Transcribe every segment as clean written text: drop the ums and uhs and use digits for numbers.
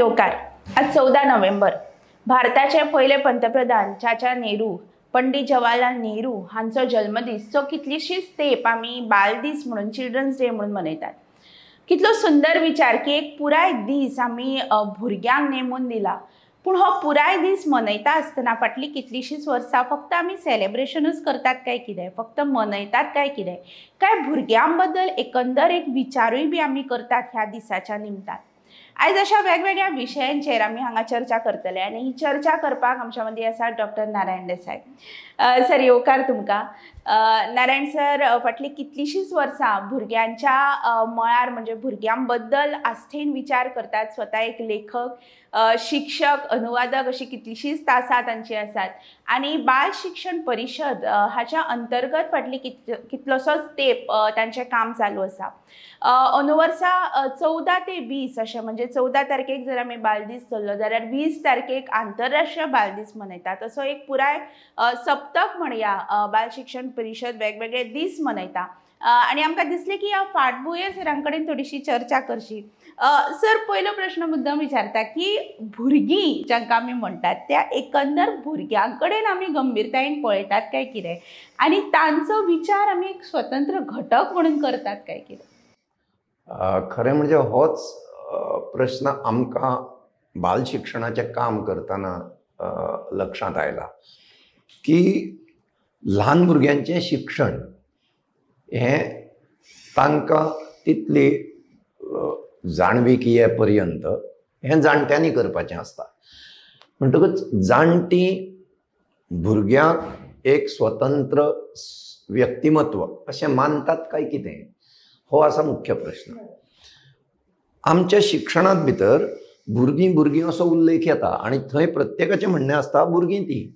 येवकार। आज 14 नोव्हेंबर भारताचे पहिले पंतप्रधान चाचा नेहरू पंडित जवाहरलाल नेहरू हांचो जन्मदीस जो कितलीशीच तेंप आमी बाल दीस म्हणून चिल्ड्रन्स डे म्हणून मनयतात। कितलो सुंदर विचार की एक पुराय दीस आमी भुरग्यांक नेमून दिला। पूण हो पुराय दीस मनयता आसतना फाटली कितलीशीच वर्सां फक्त आमी सेलेब्रेशनूच करतात काय कितें, फक्त मनयतात काय कितें, काय भुरग्यां बद्दल एकंदर एक विचारूय बी आमी करतात ह्या दिसाच्या निमतान। आज अशा वेगवेगळ्या विशयांचेर आमी हांगा चर्चा करतले आनी ही चर्चा करपाक आमच्या मदीं आसात डॉक्टर नारायण देसाय। सर येवकार तुमकां। नारायण सर फाटली कितलीशींच वर्सां भुरग्यांच्या मळार म्हणजे भुरग्यां बद्दल आस्थेन विचार करतात। स्वता एक लेखक, शिक्षक, अनुवादक अशी कितलीशींच तासां तांची आसात आनी बाल शिक्षण परिशद हाच्या अंतर्गत फाटली कितलोसोच तेंप तांचें काम चालू आसा। अंदूवर्सा 14 ते 20 अशें म्हणजे 14 तारखेक जर आमी बाल दीस धरलो जाल्यार 20 तारखेक आंतरराष्ट्रीय बाल दीस मनयतात। असो एक पुराय सप्तक म्हणया बाल शिक्षण परिशद वेगवेगळे दीस मनयता आनी आमकां दिसलें की ह्या फाटभुंयेर सरां कडेन थोडीशी चर्चा करची। सर पयलो प्रश्न मुद्दम विचारता की भुरगीं जांकां आमी म्हणटात त्या एकंदर भुरग्यां कडेन आमी गंभीरतायेन पळयतात काय कितें आनी तांचो विचार आमी एक स्वतंत्र घटक म्हणून करतात काय कितें? खरें म्हणजे होच प्रश्न आमकां बाल शिक्षणाचें काम करतना लक्षांत आयला की ल्हान भुरग्यांचें शिक्षण हें तांकां तितली जाणविकीये पर्यंत हें जाणट्यांनी करपाचें आसता। म्हणटकच जाणटीं भुरग्याक एक स्वतंत्र व्यक्तिमत्व अशें मानतात काय कितें हो आसा मुख्य प्रश्न। आमच्या शिक्षणांत भितर भुरगीं असो उल्लेख येता आनी थंय प्रत्येकाचें म्हणणें आसता भुरगीं तीं,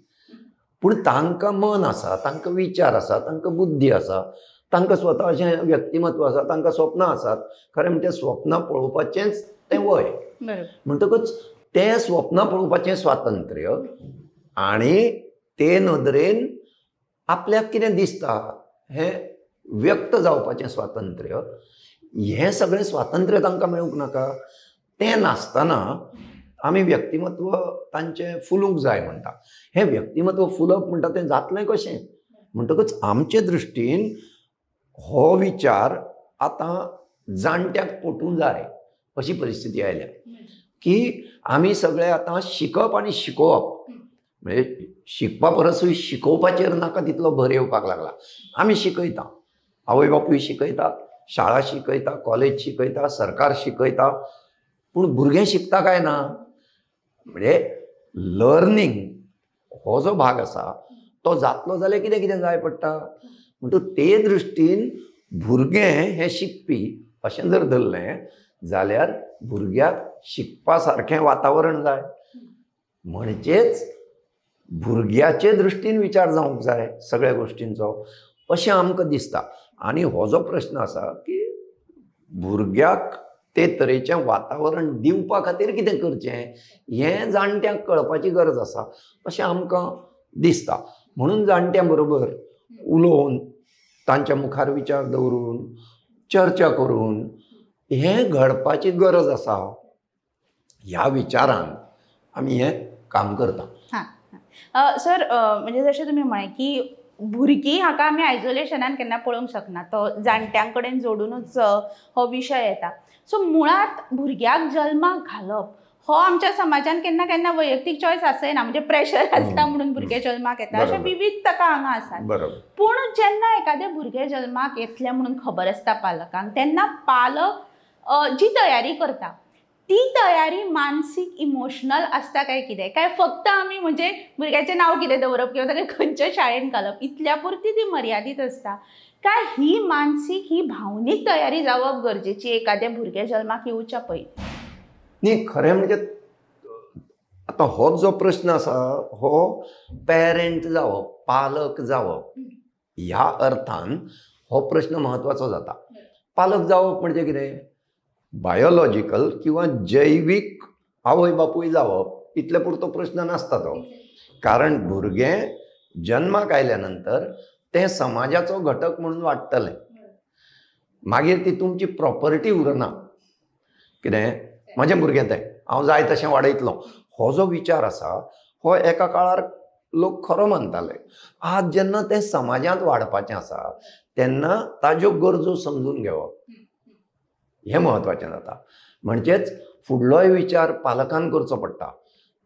पूण तांकां मन आसा, तांकां विचार आसा, तांकां बुद्धी आसा, तांकां स्वताचें व्यक्तिमत्व आसा, तांकां स्वप्नां आसात। खरें म्हणजे स्वप्नां पळोवपाचेंच तें वय। म्हणटकच तें स्वप्नां पळोवपाचें स्वातंत्र्य आनी ते नदरेन आपल्याक कितें दिसता हें व्यक्त जावपाचें स्वातंत्र्य, हें सगळें स्वातंत्र्य तांकां मेळूंक नाका। तें नासतना आमी व्यक्तिमत्व तांचें फुलूंक जाय म्हणटा। हें व्यक्तिमत्व फुलप म्हणटा तें जातलें कशें? म्हणटकच आमचे दृश्टीन हो विचार आतां जाणट्यांक पटूं जाय अशी परिस्थिती आयल्या की आमी सगळे आतां शिकप आनी शिकोवप म्हणजे शिकपा परसूय शिकोवपाचेर नाका तितलो भर येवपाक लागला। आमी शिकयता, आवय बापूय शिकयता, शाळा शिकयता, कॉलेज शिकयता, सरकार शिकयता, पूण भुरगें शिकता काय ना? म्हणजे लर्निंग हो जो भाग आसा तो जातलो जाल्यार कितें कितें जाय पडटा। म्हणटकच ते दृश्टीन भुरगें हें शिकपी अशें जर धरलें जाल्यार भुरग्याक शिकपा सारकें वातावरण जाय। म्हणजेच भुरग्याचे दृश्टीन विचार जावंक जाय सगळ्या गोश्टींचो अशें आमकां दिसता। आनी हो जो प्रश्न आसा की भुरग्याक ते तरेचें वातावरण दिवपा खातीर कितें करचें हें जाणट्यांक कळपाची गरज आसा अशें आमकां दिसता। म्हणून जाणट्यां बरोबर उलोवन तांच्या मुखार विचार दवरून चर्चा करून हें घडपाची गरज आसा। ह्या विचारान आमी हें काम करता। सर म्हणजे जशें तुमी म्हळें की भुरगीं हाका आमी आयसोलेशनान केन्ना पळोवंक शकना, तो जाणट्यां कडेन जोडूनच हो विशय येता। सो मुळात भुरग्याक जल्माक घालप हो आमच्या समाजान केन्ना केन्ना वैयक्तीक चॉयस आसयना, म्हणजे प्रेशर आसता म्हणून भुरगे जल्माक येता अशें विविध तका हांगा आसात। पूण जेन्ना एखादें भुरगें जल्माक येतलें म्हणून खबर आसता पालकांक तेन्ना पालक जी तयारी करता ती तयारी मानसीक इमोशनल आसता काय कितें, काय फक्त आमी म्हणजे भुरग्याचें नांव कितें दवरप किंवा ताका खंयच्या शाळेन घालप इतल्या पुरती ती मर्यादीत आसता, काय ही मानसीक ही भावनीक तयारी जावप गरजेची एखादें भुरगें जल्माक येवच्या पयलीं? न्ही, खरें म्हणजे आतां हो जो प्रश्न आसा हो पेरंट जावप, पालक जावप ह्या अर्थान हो प्रश्न म्हत्वाचो जाता। पालक जावप म्हणजे कितें? बायोलॉजिकल किंवा जैवीक आवय बापूय जावप इतले पुरतो प्रश्न नासता तो। कारण भुरगें जन्माक आयल्या नंतर तें समाजाचो घटक म्हणून वाडटलें। मागीर ती तुमची प्रॉपर्टी उरना। कितें? म्हजें भुरगें तें हांव जाय तशें वाडयतलो, हो जो विचार आसा हो एका काळार लोक खरो मानताले. आज जेन्ना तें समाजांत वाडपाचें आसा तेन्ना ताज्यो गरजो समजून घेवप हें म्हत्वाचें जाता. म्हणजेच फुडलोय विचार पालकान करचो पडटा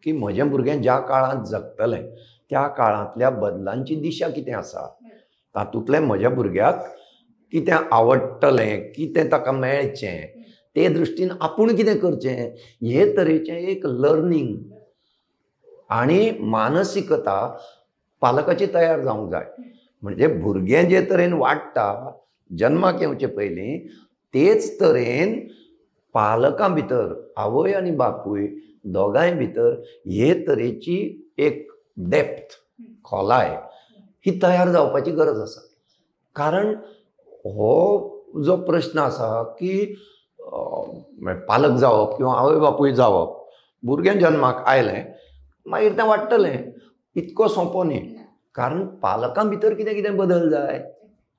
की म्हजें भुरगें ज्या काळांत जगतलें त्या काळांतल्या बदलांची दिशा कितें आसा, तातूंतलें म्हज्या भुरग्याक कितें आवडटलें, कितें ताका मेळचें, ते दृश्टीन आपूण कितें करचें, हे तरेचें एक लर्निंग आनी मानसिकता पालकाची तयार जावंक जाय. म्हणजे भुरगें जे तरेन वाडटा जन्माक येवचे पयलीं तेच तरेन पालकां भितर, आवय आनी बापूय दोगांय भितर हे तरेची एक डेप्थ, खोलाय ही तयार जावपाची गरज आसा. कारण हो जो प्रश्न आसा की पालक जावप किंवा आवय बापूय जावप, भुरगें जन्माक आयलें मागीर तें वाडटलें, इतको सोंपो न्ही. कारण पालकां भितर कितें कितें बदल जाय.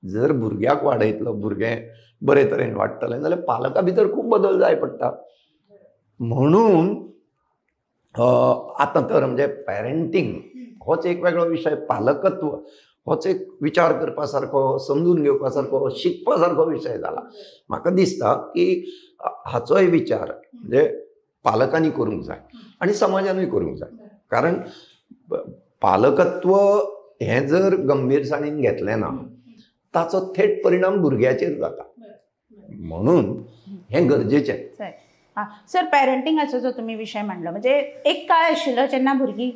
जर भुरग्याक वाडयतलो, भुरगें बरे तरेन वाडटलें जाल्यार पालकां भितर खूब बदल जाय पडटा. म्हणून आतां तर म्हणजे पॅरेंटींग होच एक वेगळो विशय, पालकत्व होच एक विचार करपा सारको, समजून घेवपा सारको, शिकपा सारको विशय जाला. म्हाका दिसता की हाचोय विचार म्हणजे पालकांनी करूंक जाय आनी समाजानूय करूंक जाय. कारण पालकत्व हें जर गंभीरसाणीन घेतलें ना ताचो थेट परिणाम भुरग्याचेर जाता. म्हणून हें गरजेचें. सर, पॅरेंटिंगाचो जो तुम्ही विषय मांडलो, म्हणजे एक काळ आशिल्लो जेन्ना भुरगीं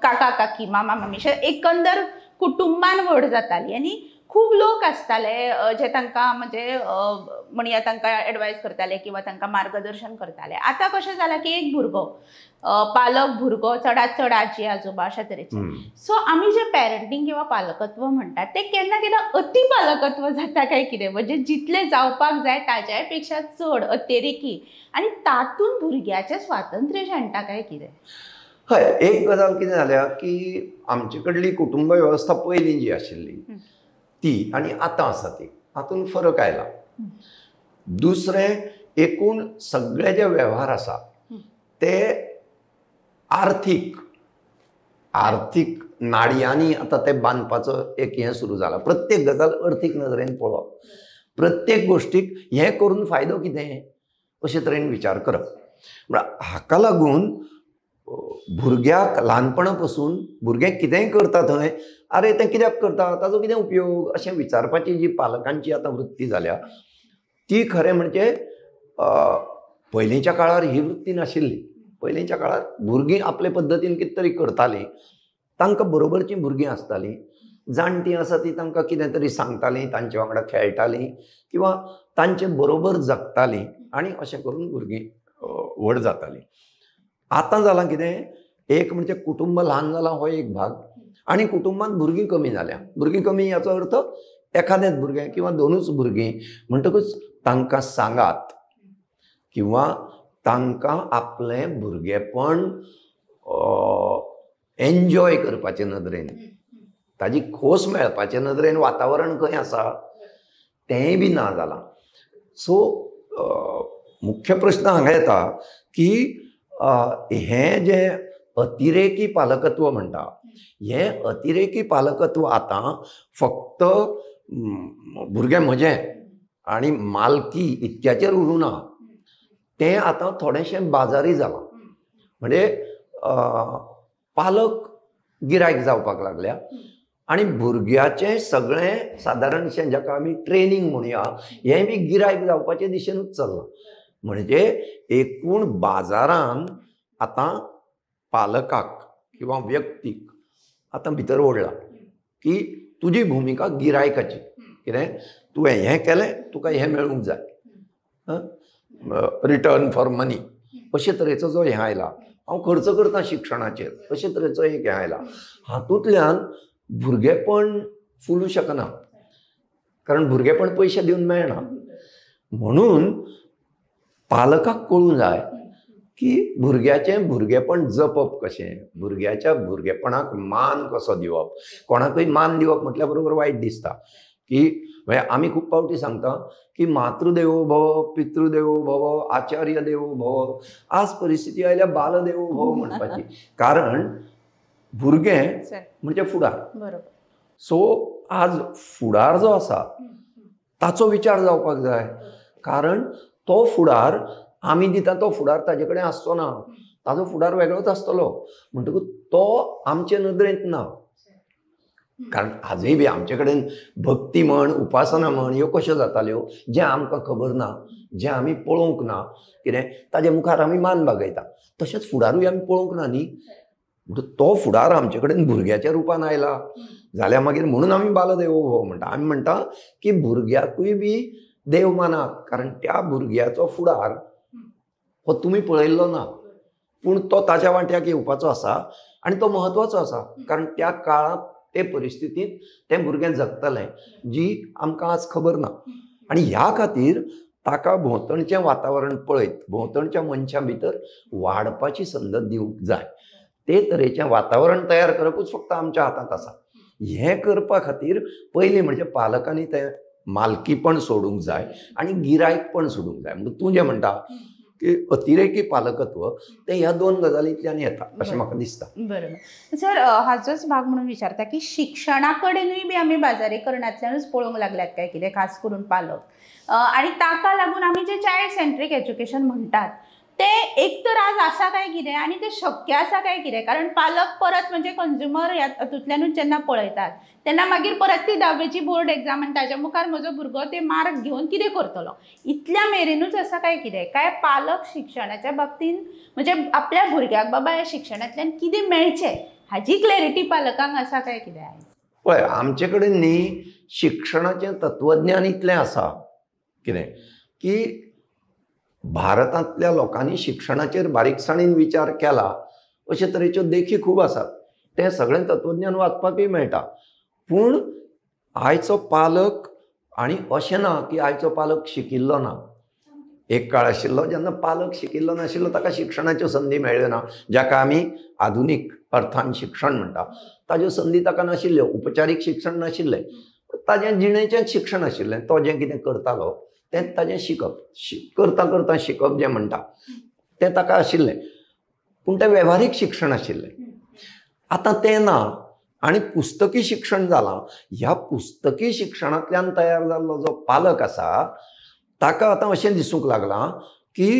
काका काकी, मामा मामी एकंदर कुटुंबान व्हड जातालीं आनी खूब लोक आसताले जे तांकां म्हणजे म्हणया तांकां एडवायस करताले किंवा तांकां मार्गदर्शन करताले. आतां कशें जालां की एक भुरगो, पालक भुरगो, चडांत चड आजी आजोबा अशा तरेचे. सो आमी जे पॅरेंटींग किंवा पालकत्व म्हणटात ते केन्ना केन्ना अति पालकत्व जाता काय कितें, म्हणजे जितलें जावपाक जाय ताच्याय पेक्षा चड अतिरेकी, आनी तातूंत भुरग्याचें स्वातंत्र्य शेणटा काय कितें? हय, एक गजाल कितें जाल्या की आमचे कडली कुटुंब वेवस्था पयलीं जी आशिल्ली ती आनी आतां आसा ती, हातूंत फरक आयला. दुसरें, एकूण सगळे जे वेव्हार आसा ते आर्थीक नाडयांनी आतां ते बांदपाचो एक हें सुरू जाला. प्रत्येक गजाल अर्थीक नदरेन पळोवप, प्रत्येक गोश्टीक हें करून फायदो कितें अशे तरेन विचार करप. हाका लागून भुरग्याक ल्हानपणा पासून भुरगें कितेंय करता थंय अरे तें कित्याक करता, ताजो कितें उपयोग अशें विचारपाची जी पालकांची आतां वृत्ती जाल्या ती खरें म्हणजे पयलींच्या काळार ही वृत्ती नाशिल्ली. पयलींच्या काळार भुरगीं आपले पद्दतीन कितें तरी करतालीं, तांकां बरोबरचीं भुरगीं आसतालीं, जाणटीं आसा तीं तांकां कितें तरी सांगतालीं, तांचे वांगडा खेळटालीं किंवा तांचे बरोबर जगतालीं आनी अशें करून भुरगीं व्हड जातालीं. आतां जालां कितें, एक म्हणजे कुटुंब ल्हान जालां हो एक भाग, आनी कुटुंबांत भुरगीं कमी जाल्या. भुरगीं कमी हाचो अर्थ एखादेंच भुरगें किंवा दोनूच भुरगीं म्हणटकूच तांकां सांगात किंवा तांकां आपलें भुरगेपण एन्जॉय करपाचे नदरेन, ताजी खोस मेळपाचे नदरेन वातावरण खंय आसा तेंय बी ना जालां. सो मुख्य प्रश्न हांगा येता की हें जें अतिरेकी पालकत्व म्हणटा, हें अतिरेकी पालकत्व आतां फक्त भुरगें म्हजें आनी मालकी इतक्याचेर उरूं ना, तें आतां थोडेंशें बाजारी जालां. म्हणजे पालक गिरायक जावपाक लागल्या आनी भुरग्याचें सगळें सादारणशें जाका आमी ट्रेनींग म्हणुया हें बी गिरायक जावपाचे दिशेनूच चल्लां. म्हणजे एकूण बाजारान आतां पालकाक किंवा व्यक्तीक आतां भितर ओडला की तुजी भुमिका गिरायकाची. कितें, तुवें हें केलें तुका हें मेळूंक जाय, रिटर्न फॉर मनी अशे तरेचो जो हें आयला, हांव खर्च करता शिक्षणाचेर अशे तरेचो एक हें आयला. हातूंतल्यान भुरगेपण फुलूं शकना, कारण भुरगेपण पयशे दिवन मेळना. म्हणून पालकाक कळूं जाय की भुरग्याचें भुरगेपण जपप कशें, भुरग्याच्या भुरगेपणाक मान कसो दिवप. कोणाकय मान दिवप म्हटल्या बरोबर वायट दिसता की आमी खूब फावटी सांगता की मातृदेवो भव, पितृदेवो भव, आचार्य देवो भव. आज परिस्थिती आयल्या बालदेवो भव म्हणपाची. कारण भुरगें म्हणजे फुडार. बरोबर. सो आज फुडार जो आसा ताचो विचार जावपाक जाय. कारण तो फुडार आमी दिता तो फुडार ताजे कडेन आसचो ना. ताजो फुडार वेगळोच आसतलो. म्हणटकूच तो आमचे नदरेंत ना. कारण आजूय बी आमचे कडेन भक्ती म्हण, उपासना म्हण ह्यो कश्यो जाताल्यो जे आमकां खबर ना, जे आमी पळोवंक ना. कितें ताजे मुखार आमी मान बागयता. तशेंच फुडारूय आमी पळोवंक ना न्ही. तो फुडार आमचे कडेन भुरग्याच्या रुपान आयला जाल्यार मागीर म्हणून आमी बालदेवो भव म्हणटा. आमी म्हणटा की भुरग्याकूय बी देव मानात. कारण त्या भुरग्याचो फुडार हो तुमी पळयल्लो ना. पूण तो ताच्या वाट्याक येवपाचो आसा आनी तो म्हत्वाचो आसा. कारण त्या काळांत ते परिस्थितींत तें भुरगें जगतलें जी आमकां आज खबर ना. आनी ह्या खातीर ताका भोंवतणचें वातावरण पळयत भोंवतणच्या मनशां भितर वाडपाची संद दिवंक जाय. ते तरेचें वातावरण तयार करपूच फक्त आमच्या हातांत आसा. हें करपा खातीर पयलीं म्हणजे पालकांनी तें मालकीपण सोडूंक जाय आनी गिरायकपण सोडूंक जाय. म्हणजे तूं जें म्हणटा की अतिरेकी पालकत्व ते ह्या दोन गजालींतल्यान येता अशें म्हाका दिसता. बरोबर. सर, हाचोच भाग म्हणून विचारता की शिक्षणा कडेनूय बी आमी बाजारीकरणांतल्यानूच पळोवंक लागल्यात काय कितें, खास करून पालक. आनी ताका लागून आमी जे चायल्ड सेंट्रीक एज्युकेशन म्हणटात ते एक तर आज आसा काय कितें आनी ते शक्य आसा काय कितें. कारण पालक परत म्हणजे कंज्युमर हातूंतल्यानूच जेन्ना पळयतात तेन्ना मागीर परत ती 10वीची बोर्ड एग्जाम आनी ताच्या मुखार म्हजो भुरगो ते मार्क घेवन कितें करतलो, इतल्या मेरेनूच आसा काय कितें. काय पालक शिक्षणाच्या बाबतींत म्हणजे आपल्या भुरग्याक बाबा ह्या शिक्षणांतल्यान कितें मेळचें हाची क्लॅरिटी पालकांक आसा काय कितें आयज. पळय, आमचे कडेन न्ही शिक्षणाचें तत्वज्ञान इतलें आसा कितें की भारतांतल्या लोकांनी शिक्षणाचेर बारीकसाणीन विचार केला अशे तरेच्यो देखी खूब आसात. तें सगळें तत्वज्ञान वाचपाकूय मेळटा. पूण आयचो पालक आनी अशें ना की आयचो पालक शिकिल्लो ना. एक काळ आशिल्लो जेन्ना पालक शिकिल्लो नाशिल्लो ताका शिक्षणाच्यो संदी मेळ्ळ्यो ना, जाका आमी आधुनीक अर्थान शिक्षण म्हणटा. ताज्यो संदी ताका नाशिल्ल्यो. उपचारीक शिक्षण नाशिल्लें, ताजें जिणेचेंच शिक्षण आशिल्लें. तो जें कितें करतालो तें ताजें शिकप, करता करता शिकप जें म्हणटा तें ताका आशिल्लें. पूण तें वेव्हारीक शिक्षण आशिल्लें. आतां तें ना आनी पुस्तकी शिक्षण जालां. ह्या पुस्तकी शिक्षणांतल्यान तयार जाल्लो जो पालक आसा ताका आतां अशें दिसूंक लागलां की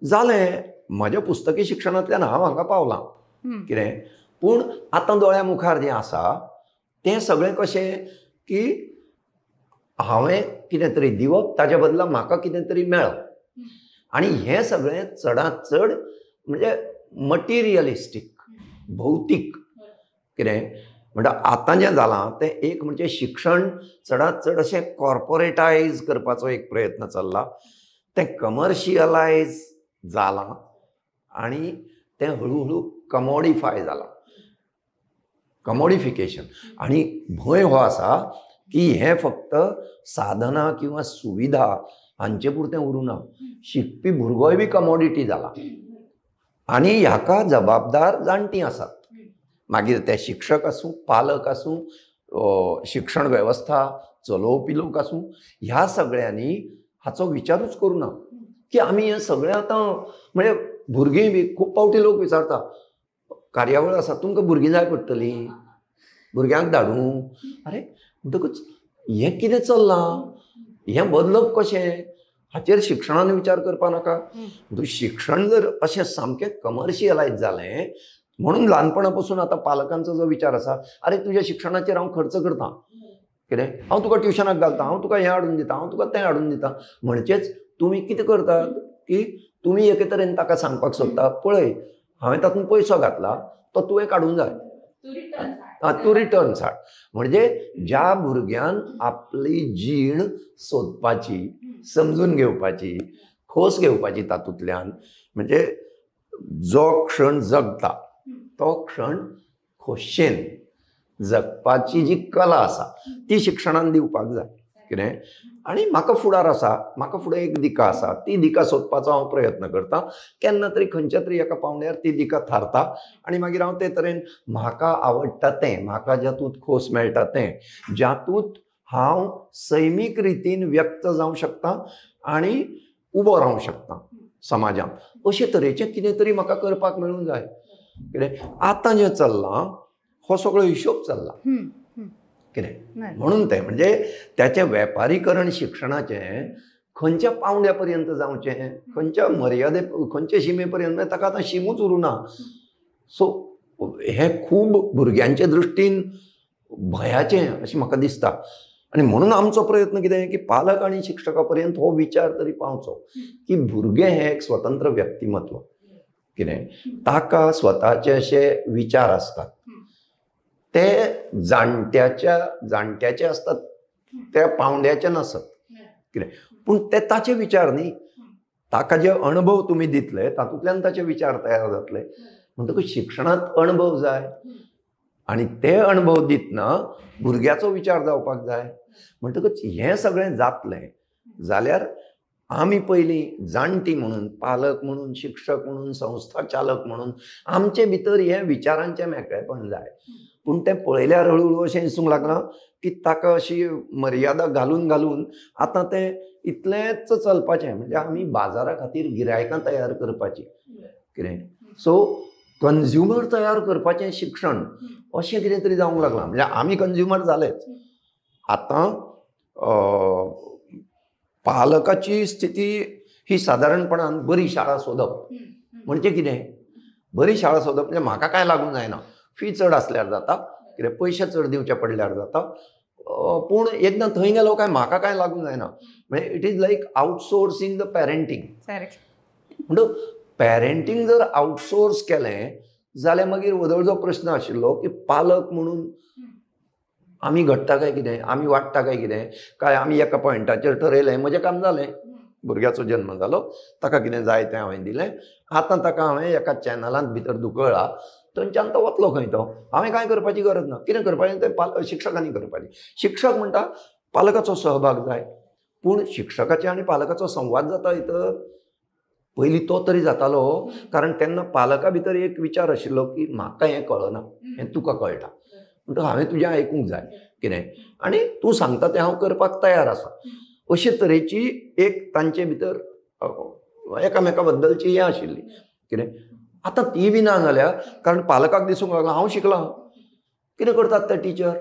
जालें म्हज्या पुस्तकी शिक्षणांतल्यान हांव हांगा पावलां कितें. पूण आतां दोळ्या मुखार जें आसा तें सगळें कशें की हांवें कितें तरी दिवप ताच्या बदला म्हाका कितें तरी मेळप. आनी हें सगळें चडांत चड म्हणजे मटिरियलिस्टीक, भौतीक कितें म्हणटा. आतां जें जालां तें एक म्हणजे शिक्षण चडांत चड अशें कॉर्पोरेटायज करपाचो एक प्रयत्न चल्ला. तें कमर्शियलायज जालां आनी तें हळू कमोडिफाय जालां, कमोडिफिकेशन. आनी भंय हो आसा की हें फक्त साधना किंवा सुविधा हांचे पुरतें उरूं ना. शिकपी भुरगोय बी कमोडिटी जाला आनी ह्याका जबाबदार जाणटीं आसात. मागीर ते शिक्षक आसूं, पालक आसूं, शिक्षण वेवस्था चलोवपी लोक आसूं, ह्या सगळ्यांनी हाचो विचारूच करूं ना की आमी हें सगळें आतां म्हणजे भुरगीं बी खूब फावटी लोक विचारता कार्यावळ आसा तुमकां भुरगीं जाय पडटलीं, भुरग्यांक धाडूं. अरे म्हणटकूच हें कितें चल्लां, हें बदलप कशें हाचेर शिक्षणान विचार करपा नाका. शिक्षण जर अशें सामकें कमर्शियलायज जालें म्हणून ल्हानपणा पासून आतां पालकांचो जो विचार आसा, अरे तुज्या शिक्षणाचेर हांव खर्च करतां कितें, हांव तुका ट्युशनाक घालतां, हांव तुका हें हाडून दितां, हांव तुका तें हाडून दितां. म्हणचेच तुमी कितें करतात की तुमी एके तरेन ताका सांगपाक सोदता पळय हांवें तातूंत पयसो घातला तो तुवें काडूंक जाय, तूं रिटर्न्स हाड. म्हणजे ज्या भुरग्यान आपली जीण सोदपाची, समजून घेवपाची, खोस घेवपाची तातूंतल्यान, म्हणजे जो क्षण जगता तो क्षण खोशेन जगपाची जी कला आसा ती शिक्षणान दिवपाक जाय कितें. आनी म्हाका फुडार आसा, म्हाका फुडें एक दिका आसा, ती दिका सोदपाचो हांव प्रयत्न करतां. केन्ना तरी खंयच्या तरी एका पावंड्यार ती दिका थारता आनी मागीर हांव ते तरेन म्हाका आवडटा तें, म्हाका जातूंत खोस मेळटा तें, जातूंत हांव सैमीक रितीन व्यक्त जावंक शकता आनी उबो रावंक शकता समाजांत अशे तरेचें कितें तरी म्हाका करपाक मेळूंक जाय. कितें आतां जें चल्लां हो सगळो हिशोब चल्ला. कितें म्हणून तें म्हणजे त्याचें वेपारीकरण शिक्षणाचें खंयच्या पावंड्या पर्यंत जावचें, खंयच्या मर्यादे खंयच्या शिमे पर्यंत ताका आतां शिमूच उरूना. सो हें खूब भुरग्यांचे दृश्टीन भयाचें अशें म्हाका दिसता. आनी म्हणून आमचो प्रयत्न कितें की पालक आनी शिक्षका पर्यंत हो विचार तरी पावचो की भुरगें हें एक स्वतंत्र व्यक्तिमत्व. कितें ताका स्वताचे अशे विचार आसतात ते जाणट्याचे असतात त्या पावंड्याचे नसत. कितें पूण ते ताचे विचार न्ही, ताका जे अणभव तुमी दितले तातूंतल्यान ताचे विचार तयार जातले. म्हणटकूच शिक्षणांत अणभव जाय आनी ते अणभव दितना भुरग्याचो विचार जावपाक जाय. म्हणटकूच हें सगळें जातलें जाल्यार आमी पयलीं जाणटी म्हणून, पालक म्हणून, शिक्षक म्हणून, संस्था चालक म्हणून आमचे भितर हें विचारांचें मेकळेपण जाय. पूण तें पळयल्यार हळुहळू अशें दिसूंक लागलां की ताका अशी मर्यादा घालून घालून आतां तें इतलेंच चलपाचें. म्हणजे आमी बाजारा खातीर गिरायकां तयार करपाची. कितें सो कंज्युमर तयार करपाचें शिक्षण अशें कितें तरी जावंक लागलां. म्हणजे आमी कंज्युमर जालेच. आतां पालकाची स्थिती ही सादारणपणान बरी शाळा सोदप म्हणजे कितें? बरी शाळा सोदप म्हणजे म्हाका कांय लागूंक जायना, फी चड आसल्यार जाता, कितें पयशे चड दिवचे पडल्यार जाता, पूण एकदां थंय गेलो काय म्हाका कांय लागूंक जायना. म्हणजे it is like outsourcing the parenting. म्हणटूच पॅरेंटींग जर आउटसोर्स केलें जाल्यार मागीर वदळचो प्रश्न आशिल्लो की पालक म्हणून आमी घडटा काय कितें, आमी वाडटा काय कितें, काय आमी एका पॉयंटाचेर ठरयलें म्हजें काम जालें, भुरग्याचो जल्म जालो, ताका कितें जाय तें हांवें दिलें, आतां ताका हांवें एका चॅनलांत भितर धुकळ्ळा, थंयच्यान तो वतलो खंय तो, हांवें कांय करपाची गरज ना. कितें करपाचें तें शिक्षकांनी करपाचें. शिक्षक म्हणटा पालकाचो सहभाग जाय, पूण शिक्षकाचे आनी पालकाचो संवाद जाता भितर पयलीं तो तरी जातालो कारण तेन्ना पालका भितर एक विचार आशिल्लो की म्हाका हें कळना, हें तुका कळटा, म्हणटकूच हांवें तुजें आयकूंक जाय. कितें आनी तूं सांगता तें हांव करपाक तयार आसा. अशे तरेची एक तांचे भितर एकामेका बद्दलची हें आशिल्ली. कितें आतां ती बी ना जाल्या कारण पालकाक दिसूंक लागला हांव शिकलां, कितें करतात ते टिचर,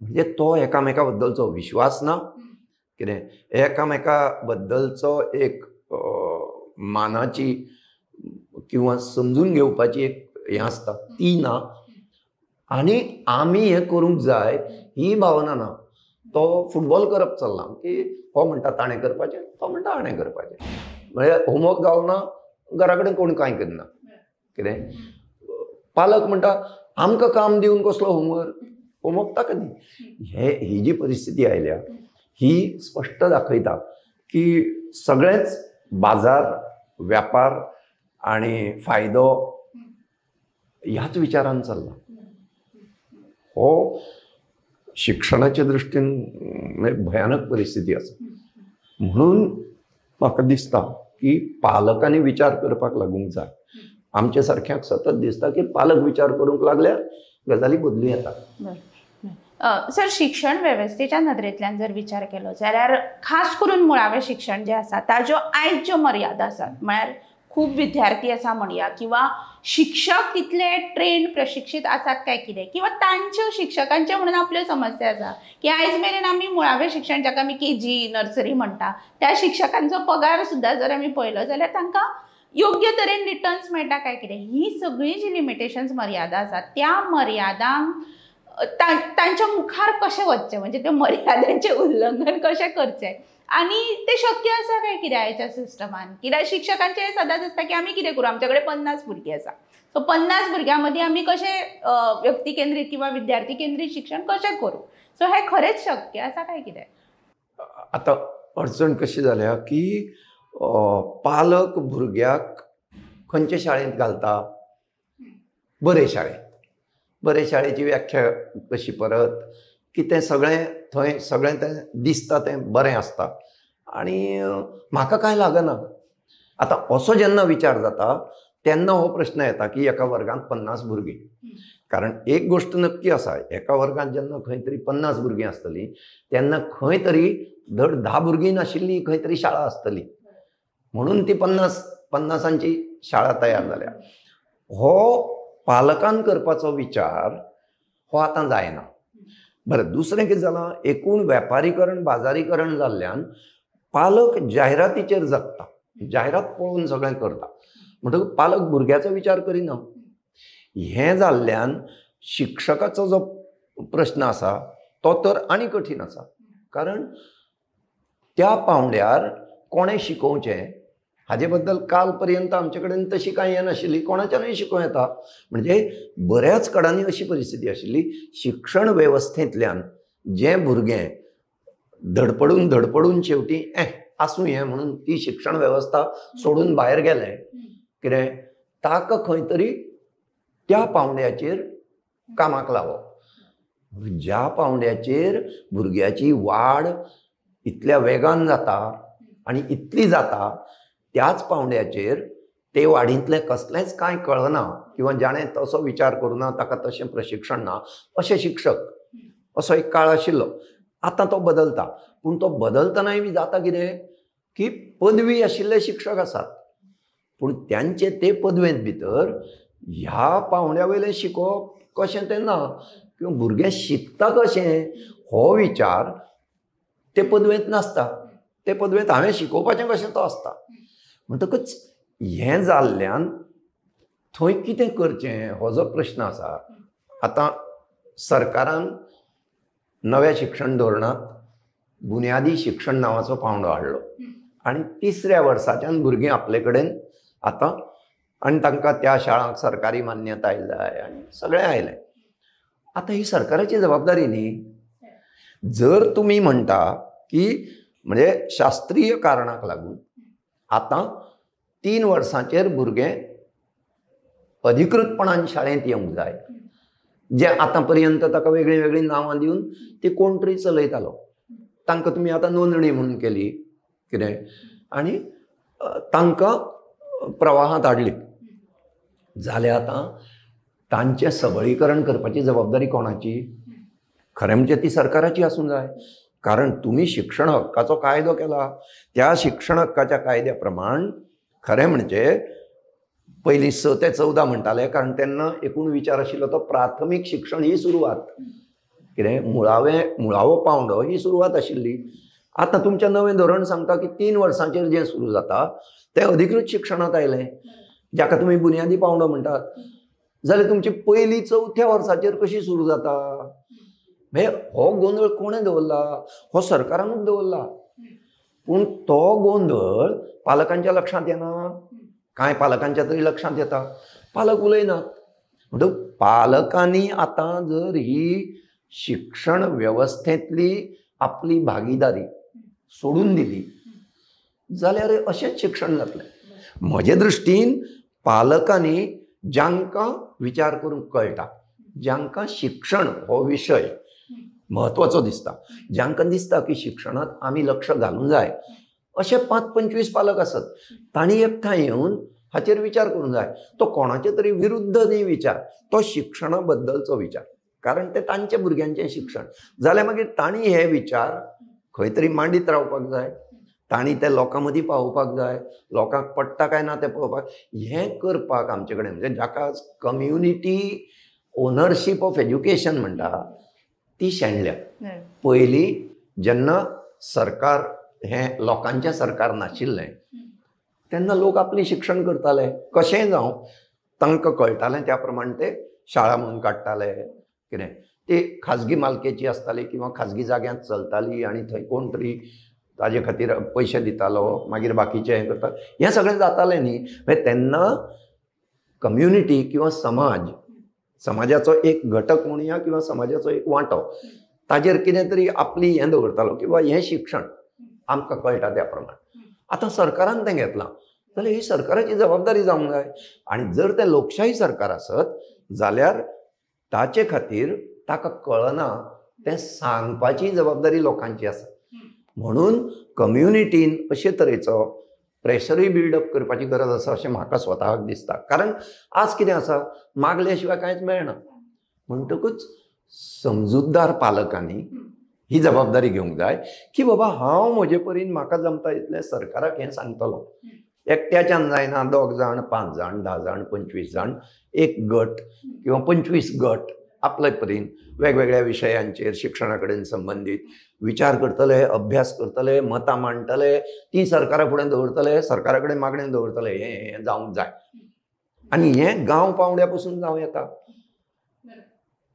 म्हणजे तो एकामेका बद्दलचो विश्वास ना. कितें एकामेका बद्दलचो एक मानाची किंवा समजून घेवपाची एक हें आसता ती ना. आनी आमी हें करूंक जाय ही भावना ना. तो फुटबॉल करप चल्ला की हो म्हणटा ताणें करपाचें, तो म्हणटा हाणें करपाचें. म्हणजे होमवर्क जालो ना घरा कडेन कोण कांय करना. कितें पालक म्हणटा आमकां काम दिवन कसलो होमवर्क ताका दी. ही जी परिस्थिती आयल्या ही स्पश्ट दाखयता की सगळेंच बाजार, व्यापार आनी फायदो ह्याच विचारान चल्ला. हो शिक्षणाच्या दृश्टीन भयानक परिस्थिती आसा. म्हणून म्हाका दिसता की पालकांनी विचार करपाक लागूंक जाय. आमच्या सारक्यांक सतत दिसता की पालक विचार करूंक लागल्यार गजाली बदलूं येता. सर शिक्षण वेवस्थेच्या नदरेंतल्यान जर विचार केलो जाल्यार खास करून मुळावें शिक्षण जें आसा ताज्यो आयज ज्यो मर्यादा आसात म्हळ्यार खूब विद्यार्थी आसा म्हणया किंवा शिक्षक तितले ट्रेन प्रशिक्षीत आसात काय कितें किंवा तांच्यो शिक्षकांच्यो म्हणून आपल्यो समस्या आसा की आयज मेरेन आमी मुळावें शिक्षण जाका आमी KG नर्सरी म्हणटा त्या शिक्षकांचो पगार सुद्दां जर आमी पळयलो जाल्यार तांकां योग्य तरेन रिटर्न्स मेळटा काय कितें. ही सगळीं जी लिमिटेशन्स मर्यादा आसात त्या मर्यादांक तांच्या मुखार कशें वचचें म्हणजे त्या मर्यादांचें उल्लंघन कशें करचें आनी तें शक्य आसा काय कितें आयच्या सिस्टमान. कित्याक शिक्षकांचें हें सदांच आसता की आमी कितें करूं, आमचे कडेन 50 भुरगीं आसा, सो 50 भुरग्यां मदीं आमी कशें व्यक्ती केंद्रीत किंवा विद्यार्थी केंद्रीत शिक्षण कशें करूं. सो हें खरेंच शक्य आसा काय कितें. आतां अडचण कशी जाल्या की पालक भुरग्याक खंयचे शाळेंत घालता, बरे शाळेची व्याख्या कशी परत की तें सगळें थंय सगळें तें दिसता तें बरें आसता आनी म्हाका कांय लागना. आतां असो जेन्ना विचार जाता तेन्ना हो प्रश्न येता की एका वर्गांत 50 भुरगीं, कारण एक गोष्ट नक्की आसा, एका वर्गात जेन्ना खंय तरी 50 भुरगीं आसतलीं तेन्ना खंय तरी धड 10 भुरगीं नाशिल्ली खंय तरी शाळा आसतली, म्हणून ती 50ांची शाळा तयार जाल्या. हो पालकान करपाचो विचार हो आतां जायना. बरें, दुसरें कितें जालां, एकूण वेपारीकरण बाजारीकरण जाल्ल्यान पालक जायरातीचेर जगता, जायरात पळोवन सगळें करता, म्हणटकूच पालक भुरग्याचो विचार करिना. हें जाल्ल्यान शिक्षकाचो जो प्रश्न आसा तो तर आनी कठीण आसा. कारण त्या पावंड्यार कोणें शिकोवचें हाजे बद्दल काल पर्यंत आमचे कडेन तशी कांय हें नाशिल्ली, कोणाच्यानूय शिकोवं येता. म्हणजे बऱ्याच कडांनी अशी परिस्थिती आशिल्ली, शिक्षण वेवस्थेंतल्यान जे भुरगे धडपडून धडपडून शेवटी आसूं हें म्हणून ती शिक्षण वेवस्था सोडून भायर गेले, कितें ताका खंय तरी त्या पावंड्याचेर कामाक लावप. ज्या पावंड्याचेर भुरग्याची वाड इतल्या वेगान जाता आनी इतली जाता, त्याच पावंड्याचेर ते वाडींतलें कसलेंच कांय कळना किंवा जाणें तसो विचार करुना, ताका तशें प्रशिक्षण ना अशे शिक्षक, असो एक काळ आशिल्लो. आतां तो बदलता, पूण तो बदलतनाय बी जाता कितें की पदवी आशिल्ले शिक्षक आसात, पूण त्यांचे ते पदवेंत भितर ह्या पावंड्या वयलें शिकोवप कशें तें ना, किंवा भुरगें शिकता कशें हो विचार ते पदवेंत नासता. ते पदवेंत हांवें शिकोवपाचें कशें तो आसता. म्हणटकच हें जाल्ल्यान थंय कितें करचें हो जो प्रश्न आसा. आतां सरकारान नव्या शिक्षण धोरणांत बुन्यादी शिक्षण नांवाचो पावंडो हाडलो आनी 3ऱ्या वर्साच्यान भुरगीं आपले कडेन आतां, आनी तांकां त्या शाळांक सरकारी मान्यताय जाय आनी सगळें आयलें. आतां ही सरकाराची जबाबदारी न्ही. जर तुमी म्हणटा की म्हणजे शास्त्रीय कारणाक लागून आतां 3 वर्सांचेर भुरगें अधिकृतपणान शाळेंत येवंक जाय, जे आतां पर्यंत ताका वेगळीं वेगळीं नांवां दिवन ती कोण तरी चलयतालो, तांकां तुमी आतां नोंदणी म्हणून केली कितें, आनी तांकां प्रवाहांत हाडली. जाल्यार आतां तांचें सबळीकरण करपाची जबाबदारी कोणाची? खरें म्हणजे ती सरकाराची आसूंक जाय. कारण तुमी शिक्षण हक्काचो कायदो केला, त्या शिक्षण हक्काच्या कायद्या प्रमाण खरें म्हणजे पयलीं 6 ते 14 म्हणटाले, कारण तेन्ना एकूण विचार आशिल्लो तो प्राथमीक शिक्षण ही सुरवात, कितें मुळावो पावंडो ही सुरवात आशिल्ली. आतां तुमचें नवें धोरण सांगता की 3 वर्सांचेर जें सुरू जाता तें अधिकृत शिक्षणांत आयलें, जाका तुमी बुन्यादी पावंडो म्हणटात. जाल्यार तुमची पयली 4थ्या वर्साचेर कशी सुरू जाता? म्हणजे हो गोंधळ कोणें दवरला? हो सरकारानूच दवरला. पूण तो गोंधळ पालकांच्या लक्षांत येना. कांय पालकांच्या तरी लक्षांत येता, पालक उलयनात. म्हणटकूच पालकांनी आतां जर ही शिक्षण वेवस्थेंतली आपली भागीदारी सोडून दिली जाल्यार अशेंच शिक्षण जातलें. म्हजे दृश्टीन पालकांनी जांकां विचार करूंक कळटा, जांकां शिक्षण हो विशय म्हत्वाचो दिसता, जांकां दिसता की शिक्षणांत आमी लक्ष घालूंक जाय, अशे 5-25 पालक आसत. तांणी एकठांय येवन हाचेर विचार करूंक जाय. तो कोणाचे तरी विरुद्ध न्ही विचार, तो शिक्षणा बद्दलचो विचार, कारण ते तांच्या भुरग्यांचें शिक्षण. जाल्यार मागीर तांणी हे विचार खंय तरी मांडीत रावपाक जाय, तांणी ते लोकां मदीं पावोवपाक जाय, लोकांक पडटा काय ना तें पळोवपाक. हें करपाक आमचे कडेन म्हणजे जाका कम्युनिटी ओनरशीप ऑफ एज्युकेशन म्हणटा ती शेणल्या. पयलीं जेन्ना सरकार हें लोकांचें सरकार नाशिल्लें तेन्ना लोक आपलें शिक्षण करताले, कशेंय जावं तांकां कळटालें त्या प्रमाण ते शाळा म्हणून काडटाले, कितें ती खाजगी मालकेची आसताली किंवा खाजगी जाग्यांत चलताली आनी थंय कोण तरी ताजे खातीर पयशे दितालो, मागीर बाकीचे हें करता, हें सगळें जातालें न्ही. मागीर तेन्ना कम्युनिटी किंवा समाजाचो एक घटक म्हणुया किंवा समाजाचो एक वांटो ताजेर कितें तरी आपली हें दवरतालो की बाबा हें शिक्षण आमकां कळटा त्या प्रमाण. आतां सरकारान तें घेतलां जाल्यार ही सरकाराची जबाबदारी जावंक जाय. आनी जर तें लोकशाही सरकार आसत जाल्यार ताचे खातीर ताका कळना तें सांगपाची जबाबदारी लोकांची आसा. म्हणून कम्युनिटीन अशे तरेचो प्रेशरूय बिल्डअप करपाची गरज आसा अशें म्हाका स्वताक दिसता. कारण आज कितें आसा, मागले शिवाय कांयच मेळना. म्हणटकूच समजूतदार पालकांनी ही जबाबदारी घेवंक जाय की बाबा हांव म्हजे परीन म्हाका जमता इतलें सरकाराक हें सांगतलो. एकट्याच्यान जायना, 2 जाण, 5 जाण, 10 जाण, 25 जाण, एक गट किंवा 25 गट आपले परीन वेगवेगळ्या विशयांचेर शिक्षणा कडेन संबंदीत विचार करतले, अभ्यास करतले, मतां मांडटले, ती सरकारा फुडें दवरतले, सरकारा कडेन मागणें दवरतले. हें जावंक जाय आनी हें गांव पावंड्या पसून जावं येता.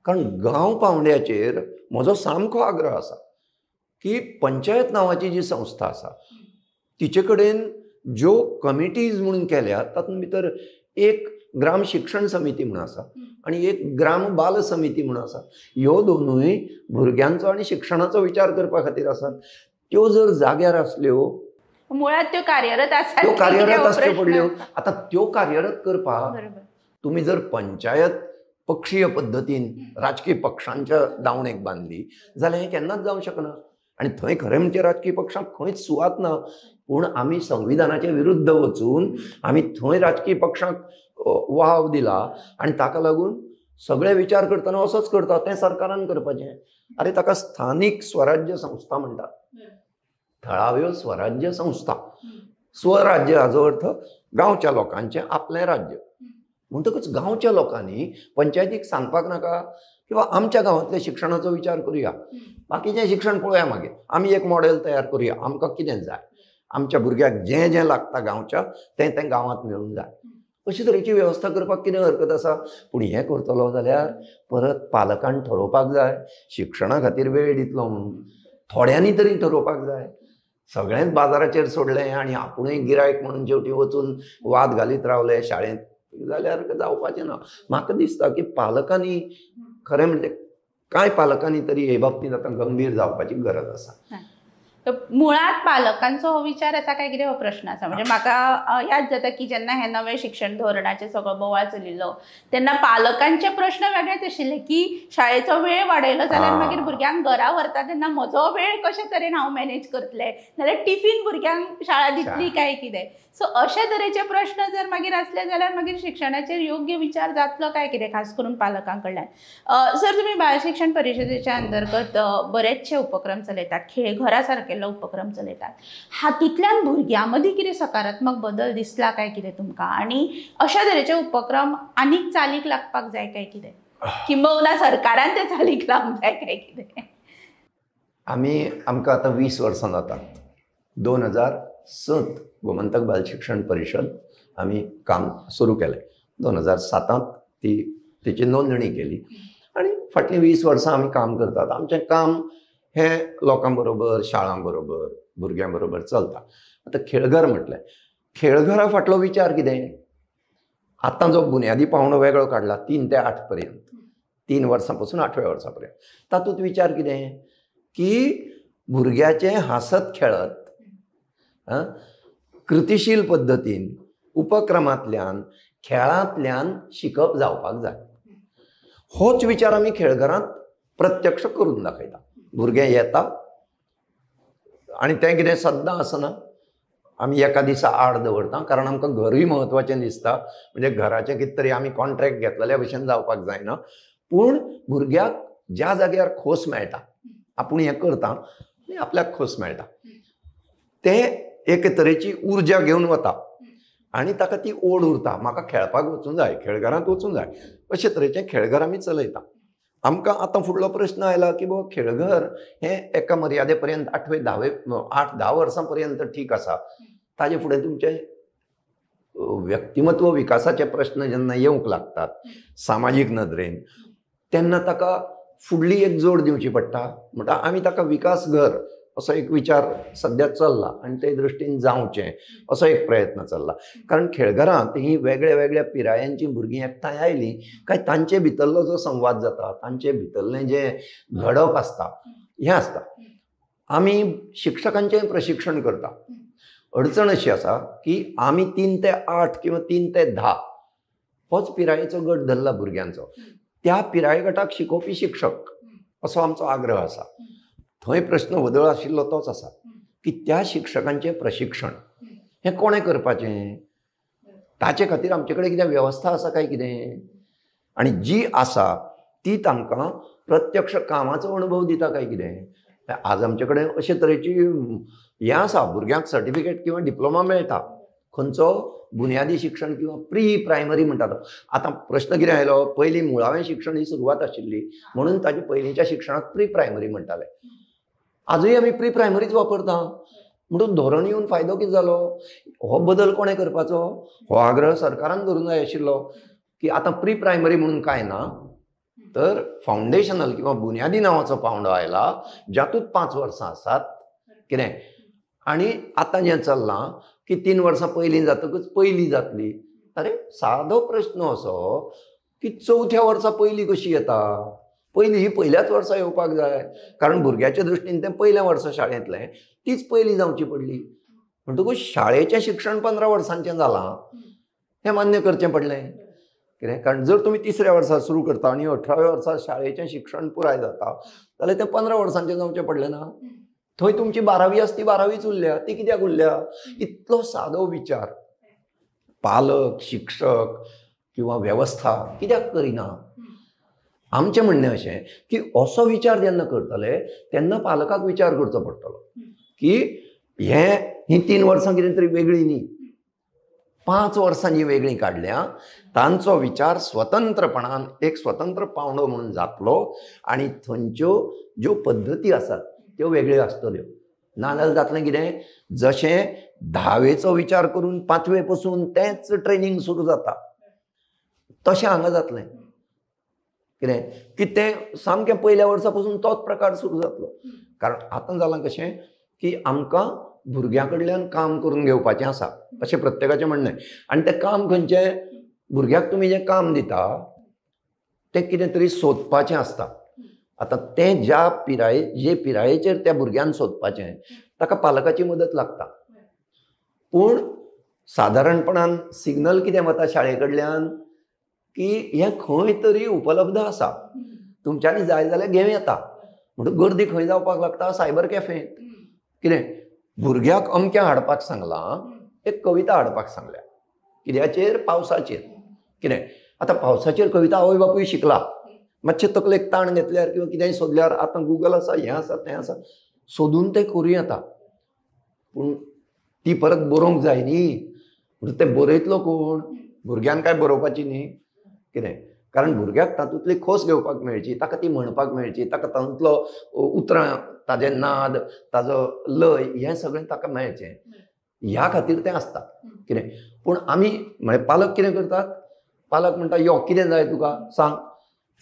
कारण गांव पावंड्याचेर म्हजो सामको आग्रह आसा की पंचायत नांवाची जी संस्था आसा तिचे कडेन ज्यो कमिटीज म्हणून केल्यात तातूंत भितर एक ग्राम शिक्षण समिती म्हणून आसा आनी एक ग्राम बाल समिती म्हणून आसा. ह्यो दोनूय भुरग्यांचो आनी शिक्षणाचो विचार करपा खातीर आसात. त्यो जर जाग्यार आसल्यो, मुळात त्यो कार्यरत आसात, त्यो कार्यरत आसच्यो पडल्यो. आतां त्यो कार्यरत करपाक तुम्ही जर पंचायत पक्षीय पद्दतीन राजकीय पक्षांच्या दावणेक बांधली जाल्यार हें केन्नाच जावंक शकना. आनी थंय खरें म्हणजे राजकीय पक्षांक खंयच सुवात ना. पूण आमी संविधानाच्या विरुद्ध वचून आमी थंय राजकीय पक्षांक वाव दिला आनी ताका लागून सगळे विचार करतना असोच करता. तें सरकारान करपाचें. अरे ताका स्थानीक स्वराज्य संस्था म्हणटात. थळाव्यो स्वराज्य संस्था. स्वराज्य हाचो अर्थ गांवच्या लोकांचें आपलें राज्य. म्हणटकच गांवच्या लोकांनी पंचायतीक सांगपाक नाका किंवा आमच्या गांवांतल्या शिक्षणाचो विचार करुया, बाकीचें शिक्षण पळोवया, मागीर आमी एक मॉडेल तयार करुया, आमकां कितें जाय, आमच्या भुरग्याक जें जें लागता गांवच्या तें तें गांवांत मेळूंक जाय. अशे तरेची वेवस्था करपाक कितें हरकत आसा. पूण हें करतलो जाल्यार परत पालकान ठरोवपाक जाय शिक्षणा खातीर वेळ दितलो म्हणून. थोड्यांनी तरी ठरोवपाक जाय. सगळेंच बाजाराचेर सोडलें आनी आपुणूय गिरायक म्हणून शेवटी वचून वाद घालीत रावले शाळेंत जाल्यार जावपाचें ना. म्हाका दिसता की पालकांनी खरें म्हणजे कांय पालकांनी तरी हे बाबतींत आतां गंभीर जावपाची गरज आसा. मुळात पालकांचो हो विचार आसा काय कितें हो प्रश्न आसा. म्हणजे म्हाका याद जाता की जेन्ना हे नवे शिक्षण धोरणाचे सगळो बोवाळ चलिल्लो तेन्ना पालकांचे प्रश्न वेगळेच आशिल्ले की शाळेचो वेळ वाडयलो जाल्यार मागीर भुरग्यांक घरा व्हरता तेन्ना म्हजो वेळ कशे तरेन हांव मॅनेज करतलें, नाल्यार टिफीन भुरग्यांक शाळा दितली काय कितें. सो अशे तरेचे प्रश्न जर मागीर असले जाल्यार मागीर शिक्षणाचेर योग्य विचार जातलो काय कितें, खास करून पालकां कडल्यान. सर, तुमी बाल शिक्षण परिशदेच्या अंतर्गत बरेचशे उपक्रम चलयतात, खेळघरा सारकेल्लो उपक्रम चलयतात. हातूंतल्यान भुरग्यां मदीं कितें सकारात्मक बदल दिसला काय कितें तुमकां, आनी अशा तरेचे उपक्रम आनीक चालीक लागपाक जाय काय कितें, किंबहुना सरकारान ते चालीक लावंक जाय काय कितें? आमकां आतां 20 वर्सां जातात. 2007 गोमंतक बाल शिक्षण परिशद आमी काम सुरू केलें. 2007 तिची नोंदणी केली आनी फाटलीं 20 वर्सां आमी काम करतात. आमचें काम हें लोकां बरोबर, शाळां बरोबर, भुरग्यां बरोबर चलता. आतां खेळघर म्हटलें, खेळघरा फाटलो विचार कितें. आतां जो बुन्यादी पावंडो वेगळो काडला 3 ते 8 पर्यंत, 3 वर्सां पासून 8व्या वर्सा पर्यंत, तातूंत विचार कितें की भुरग्याचें हांसत खेळत कृतीशील पद्दतीन उपक्रमांतल्यान खेळांतल्यान शिकप जावपाक जाय. होच विचार आमी खेळघरांत प्रत्यक्ष करून दाखयता. भुरगें येता आनी तें कितें सद्दां आसना. आमी एका दिसा आड दवरता, कारण आमकां घरूय म्हत्वाचें दिसता. म्हणजे घराचें कितें तरी आमी कॉन्ट्रॅक्ट घेतलेल्या भशेन जावपाक जायना. पूण भुरग्याक ज्या जाग्यार खोस मेळटा, आपूण हें करता आनी आपल्याक खोस मेळटा, तें एक तरेची उर्जा घेवन वता आनी ताका ती ओड उरता, म्हाका खेळपाक वचूंक जाय, खेळघरांत वचूंक जाय. अशे तरेचें खेळघर आमी चलयता. आमकां आतां फुडलो प्रश्न आयला की बाबा खेळघर हें एका मर्यादे पर्यंत 8-10 वर्सां पर्यंत ठीक आसा. ताजे फुडें तुमचें व्यक्तिमत्व विकासाचे प्रश्न जेन्ना येवंक लागतात सामाजीक नदरेन, तेन्ना ताका फुडली एक जोड दिवची पडटा. म्हणटा आमी ताका विकास घर असो एक विचार सद्या चल्ला आनी ते दृश्टीन जावचें असो एक प्रयत्न चल्ला. कारण खेळघरांत ही वेगळ्या वेगळ्या पिरायांची भुरगीं एकठांय आयलीं काय तांचे भितरलो जो संवाद जाता, तांचे भितरलें जें घडप आसता, हें आसता. आमी शिक्षकांचें प्रशिक्षण करता. अडचण अशी आसा की आमी 3 ते 8 किंवा 3 ते 10 होच पिरायेचो गट धरला भुरग्यांचो. त्या पिराये गटाक शिकोवपी शिक्षक असो आमचो आग्रह आसा. थंय प्रश्न वदळ आशिल्लो तोच आसा की त्या शिक्षकांचें प्रशिक्षण हें कोणें करपाचें, ताचे खातीर आमचे कडेन कितें वेवस्था आसा काय कितें. आनी जी आसा ती तांकां प्रत्यक्ष कामाचो अनुभव दिता काय कितें. आज आमचे कडेन अशे तरेची हें आसा, भुरग्यांक सर्टिफिकेट किंवा डिप्लोमा मेळटा खंयचो बुन्यादी शिक्षण किंवा प्री प्रायमरी म्हणटा तो. आतां प्रश्न कितें आयलो, पयलीं मुळावें शिक्षण ही सुरवात आशिल्ली म्हणून ताजे पयलींच्या शिक्षणाक प्री प्रायमरी म्हणटाले. आजूय आमी प्री प्रायमरीच वापरता. म्हणून धोरण येवन फायदो कितें जालो, हो बदल कोणें करपाचो, हो आग्रह सरकारान करूंक जाय आशिल्लो की आतां प्री प्रायमरी म्हणून कांय ना, तर फावंडेशनल किंवा बुन्यादी नांवाचो पावंडो आयला जातूंत 5 वर्सां आसात कितें. आनी आतां जें चल्लां की 3 वर्सां पयलीं जातकच पयली जातली. अरे सादो प्रश्न असो की 4थ्या वर्सा पयली कशी येता. पयली ही पयल्याच वर्सा येवपाक जाय, कारण भुरग्याच्या दृश्टीन तें पयल्या वर्सा शाळेंतलें, तीच पयली जावची पडली. म्हणटकूच शाळेचें शिक्षण 15 वर्सांचें जालां हें मान्य करचें पडलें कितें. कारण जर तुमी 3ऱ्या वर्सा सुरू करता आनी 18व्या वर्सा शाळेचें शिक्षण पुराय जाता जाल्यार तें 15 वर्सांचें जावचें पडलें ना. थंय तुमची 12वी आसा ती 12वीच उरल्या. ती कित्याक उरल्या. इतलो सादो विचार पालक, शिक्षक किंवा वेवस्था कित्याक करिना. आमचें म्हणणें अशें की असो विचार जेन्ना करतले तेन्ना पालकाक विचार करचो पडटलो की ही 3 वर्सां कितें तरी वेगळी न्ही, 5 वर्सांनी वेगळी काडल्या. तांचो विचार स्वतंत्रपणान एक स्वतंत्र पावंडो म्हणून जातलो आनी थंयच्यो ज्यो पद्दती आसात त्यो वेगळ्यो आसतल्यो. नाजाल्यार जातलें कितें, जशें 10वेचो विचार करून 5वे पसून तेंच ट्रेनींग सुरू जाता तशें हांगा जातलें कितें की तें सामकें पयल्या वर्सा पसून तोच प्रकार सुरू जातलो. कारण आतां जालां कशें की आमकां भुरग्यां कडल्यान काम करून घेवपाचें आसा अशें प्रत्येकाचें म्हणणें. आनी तें काम खंयचें, भुरग्याक तुमी जें काम दिता तें कितें तरी सोदपाचें आसता. आतां तें जे पिरायेचेर त्या भुरग्यान सोदपाचें ताका पालकाची मदत लागता. पूण सादारणपणान सिग्नल कितें वता शाळे कडल्यान की हें खंय तरी उपलब्ध आसा, तुमच्यांनी जाय जाल्यार घेवं येता. म्हणटूच गर्दी खंय जावपाक लागता, सायबर कॅफेंत. कितें भुरग्याक अमकें हाडपाक सांगलां, एक कविता हाडपाक सांगल्या कित्याचेर, पावसाचेर. कितें आतां पावसाचेर कविता आवय बापूय शिकला, मातशें तकलेक ताण घेतल्यार किंवा कितेंय सोदल्यार आतां गुगल आसा, हें आसा तें आसा, सोदून तें करूं येता. पूण ती परत बरोवंक जाय न्ही. म्हणून तें बरयतलो कोण, भुरग्यान काय बरोवपाची न्ही. कितें कारण भुरग्याक तातूंतली खोस घेवपाक मेळची, ताका ती म्हणपाक मेळची, ताका तातूंतलो उतरां, ताजें नाद, ताजो लय हें सगळें ताका मेळचें, ह्या खातीर तें आसता. कितें पूण आमी म्हळ्यार पालक कितें करतात, पालक म्हणटा यो कितें जाय तुका सांग.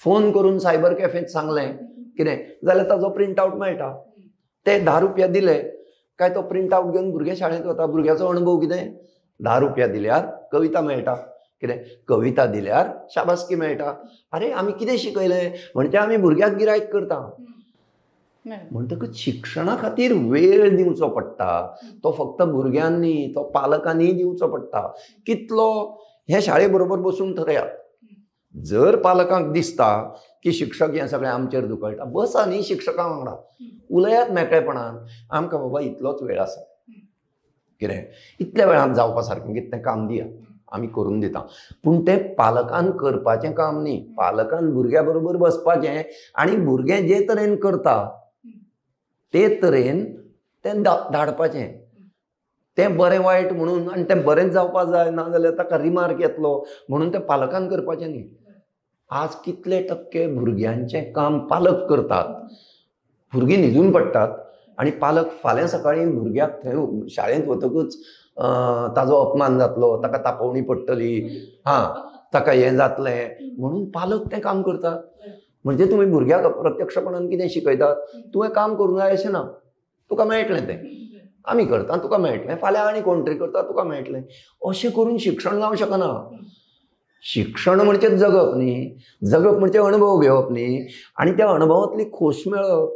फोन करून सायबर कॅफेंत सांगलें कितें जाल्यार ताजो प्रिंट आवट मेळटा. ते 10 रुपया दिले काय तो प्रिंट आवट घेवन भुरगे शाळेंत वता. भुरग्याचो अणभव कितें, 10 रुपया दिल्यार कविता मेळटा. कितें कविता दिल्यार शाबासकी मेळटा. अरे आमी कितें शिकयलें म्हणजे आमी भुरग्याक गिरायक करता. म्हणटकच शिक्षणा खातीर वेळ दिवचो पडटा. तो फक्त भुरग्यांनी, तो पालकांनी दिवचो पडटा. कितलो हे शाळे बरोबर बसून ठरयात. जर पालकांक दिसता की शिक्षक हें सगळें आमचेर धुकळटा, बसा न्ही शिक्षकां वांगडा, उलयात मेकळेपणान. आमकां बाबा इतलोच वेळ आसा, कितें इतल्या वेळान जावपा सारकें कितें तें काम दिया, आमी करून दिता. पूण तें पालकान करपाचें काम न्ही. पालकान भुरग्या बरोबर बसपाचें आनी भुरगें जे तरेन करता ते तरेन तें धाडपाचें. तें बरें वायट म्हणून आनी तें बरेंच जावपाक जाय, ना जाल्यार ताका रिमार्क येतलो म्हणून तें पालकान करपाचें न्ही. आज कितले टक्के भुरग्यांचें काम पालक करतात. भुरगीं न्हिदून पडटात आनी पालक फाल्यां सकाळीं भुरग्याक थंय शाळेंत वतकूच ताजो अपमान जातलो, ताका तापोवणी पडटली, ताका हें जातलें म्हणून पालक तें काम करतात. म्हणजे तुमी भुरग्याक प्रत्यक्षपणान कितें शिकयतात, तुवें काम करूंक जाय अशें ना, तुका मेळटलें तें. आमी करता तुका मेळटलें, फाल्यां आनी कोण तरी करता तुका मेळटलें. अशें करून शिक्षण जावं शकना. शिक्षण म्हणजे जगप न्ही. जगप म्हणजे अणभव घेवप न्ही. आनी त्या अणभवांतली खोश मेळप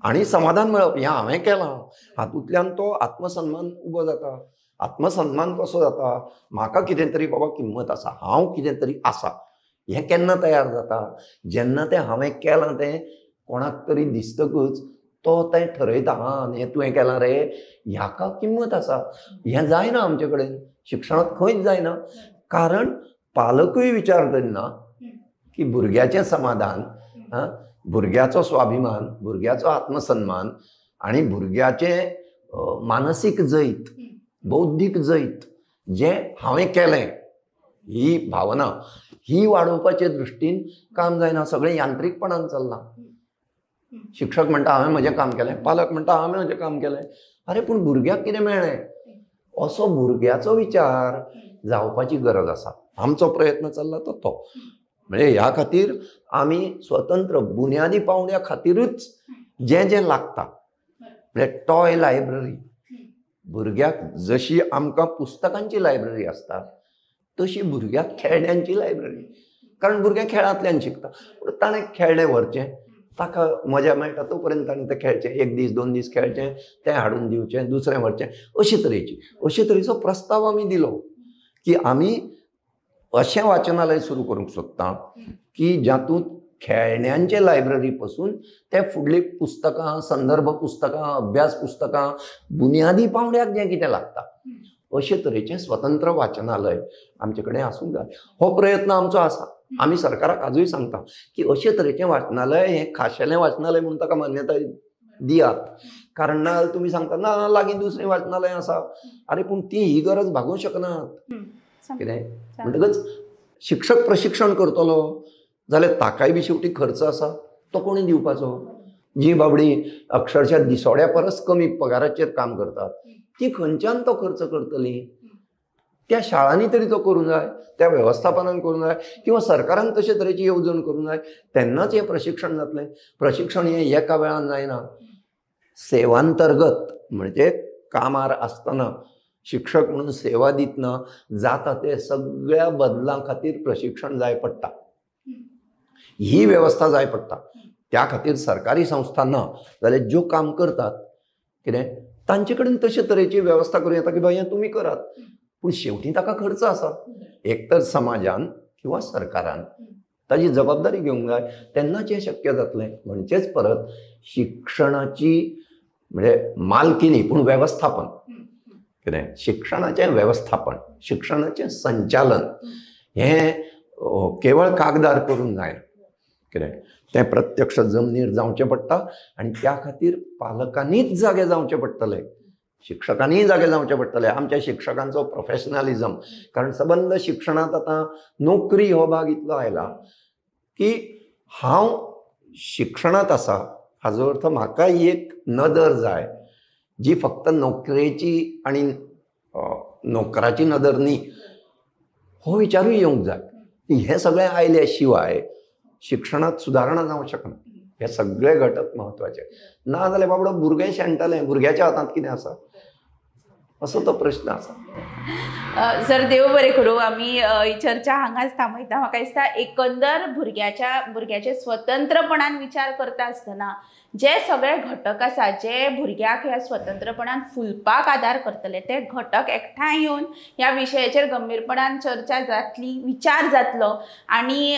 आनी समाधान मेळप. हें हांवें केलां, हातूंतल्यान तो आत्मसन्मान उबो जाता. आत्मसन्मान कसो जाता, म्हाका कितें तरी बाबा किंमत आसा, हांव कितें तरी आसा, हें केन्ना तयार जाता, जेन्ना तें हांवें केलां तें कोणाक तरी दिसतकूच तो तें ठरयता, हें तुवें केलां रे, ह्याका किंमत आसा. हें जायना आमचे कडेन शिक्षणांत खंयच जायना. कारण पालकूय विचार करिना की भुरग्याचें समाधान, भुरग्याचो स्वाभिमान, भुरग्याचो आत्मसन्मान आणि भुरग्याचें मानसीक जैत, बौद्धीक जैत जे हांवें केलें ही भावना ही वाडोवपाचे दृश्टीन काम जायना. सगळें यांत्रीकपणान चल्लां. शिक्षक म्हणटा हांवें म्हजें काम केलें, पालक म्हणटा हांवें म्हजें काम केलें. अरे पूण भुरग्याक कितें मेळ्ळें असो भुरग्याचो विचार जावपाची गरज आसा. आमचो प्रयत्न चल्ला तो म्हणजे ह्या खातीर आमी स्वतंत्र बुन्यादी पावंड्या खातीरूच जें जें लागता म्हणजे टॉय लायब्ररी, भुरग्याक जशी आमकां पुस्तकांची लायब्ररी आसता तशी भुरग्याक खेळण्यांची लायब्ररी. कारण भुरगें खेळांतल्यान शिकता. पूण ताणें खेळणें व्हरचें, ताका मजा मेळटा तो पर्यंत ताणें तें खेळचें, 1 दीस 2 दीस खेळचें, तें हाडून दिवचें, दुसरें व्हरचें, अशे तरेचो प्रस्ताव आमी दिलो की आमी अशें वाचनालय सुरू करूंक सोदता की जातूंत खेळण्यांचे लायब्ररी पासून ते फुडलीं पुस्तकां, संदर्भ पुस्तकां, अभ्यास पुस्तकां, बुन्यादी पावंड्याक जें कितें लागता अशे तरेचें स्वतंत्र वाचनालय आमचे कडेन आसूंक जाय. हो प्रयत्न आमचो आसा. आमी सरकाराक आजूय सांगता की अशे तरेचें वाचनालय हें खाशेलें वाचनालय म्हणून ताका मान्यताय दियात. कारण ना तुमी सांगता ना लागीं दुसरें वाचनालय आसा. अरे पूण ती ही गरज भागोवंक शकनात. कितें म्हणटकच शिक्षक प्रशिक्षण करतलो जाल्यार ताकाय बी शेवटी खर्च आसा, तो कोणी दिवपाचो. जी बाबडी अक्षरशः दिसोड्या परस कमी पगाराचेर काम करतात ती खंयच्यान तो खर्च करतली. त्या शाळांनी तरी तो करूंक जाय, त्या वेवस्थापनान करूंक जाय किंवा सरकारान तशे तरेची येवजण करूंक जाय. तेन्नाच हें प्रशिक्षण जातलें. प्रशिक्षण हें एका वेळान जायना. सेवांतर्गत म्हणजे कामार आसतना शिक्षक म्हणून सेवा दितना जाता ते सगळ्या बदलां खातीर प्रशिक्षण जाय पडटा. ही वेवस्था जाय पडटा. त्या खातीर सरकारी संस्था ना जाल्यार ज्यो काम करतात कितें तांचे कडेन तशे तरेची वेवस्था करूं येता की बाय हें तुमी करात. पूण शेवटी ताका खर्च आसा. एक तर समाजान किंवा सरकारान ताची जबाबदारी घेवंक जाय. तेन्नाच हें शक्य जातलें. म्हणजेच परत शिक्षणाची म्हणजे मालकीनी पूण वेवस्थापन कितें शिक्षणाचें वेवस्थापन, शिक्षणाचें संचालन हें केवळ कागदार करून जायना. कितें तें प्रत्यक्ष जमनीर जावचें पडटा आनी त्या खातीर पालकांनीच जागे जावचें पडटलें, शिक्षकांनीय जागे जावचें पडटलें. आमच्या शिक्षकांचो प्रोफेशनलिझम, कारण सबंद शिक्षणांत आतां नोकरी हो भाग इतलो आयला की हांव शिक्षणांत आसा हाजो अर्थ म्हाका एक नदर जाय जी फक्त नोकरेची आणि नोकराची नदर न्ही, हो विचारूय येवंक जाय. हे सगळें आयले शिवाय शिक्षणात सुदारणा जावंक शकना. हे सगळे घटक महत्वाचे. ना जाल्यार बाबडो भुरगें शेणटलें, भुरग्याच्या हातांत कितें आसा असो तो प्रश्न आसा. सर देव बरें करूं. आमी ही चर्चा हांगाच थांबयता. म्हाका दिसता एकंदर भुरग्याचे स्वतंत्रपणान विचार करता आसतना जे सगळे घटक आसा जे भुरग्याक ह्या स्वतंत्रपणान फुलपाक आदार करतले ते घटक एकठांय येवन ह्या विशयाचेर गंभीरपणान चर्चा जातली, विचार जातलो. आणि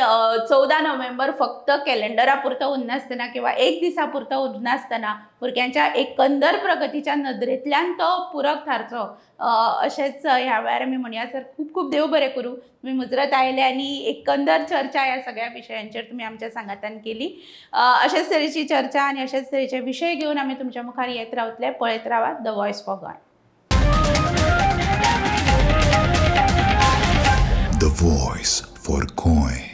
14 नोव्हेंबर फक्त कॅलेंडरा पुरतो उरना आसतना किंवा एक दिसा पुरतो उरना आसतना भुरग्यांच्या एकंदर प्रगतीच्या नदरेंतल्यान तो पुरक थारचो अशेंच ह्या वेळार आमी म्हणया. सर खूब खूब देव बरें करूं. तुमी मुजरत आयले आनी एकंदर चर्चा ह्या सगळ्या विशयांचेर तुमी आमच्या सांगातान केली. अशेच तरेची चर्चा आनी अशेच तरेचे विशय घेवन आमी तुमच्या मुखार येत रावतले. पळयत रावात the voice for Goa. The Voice for Goy.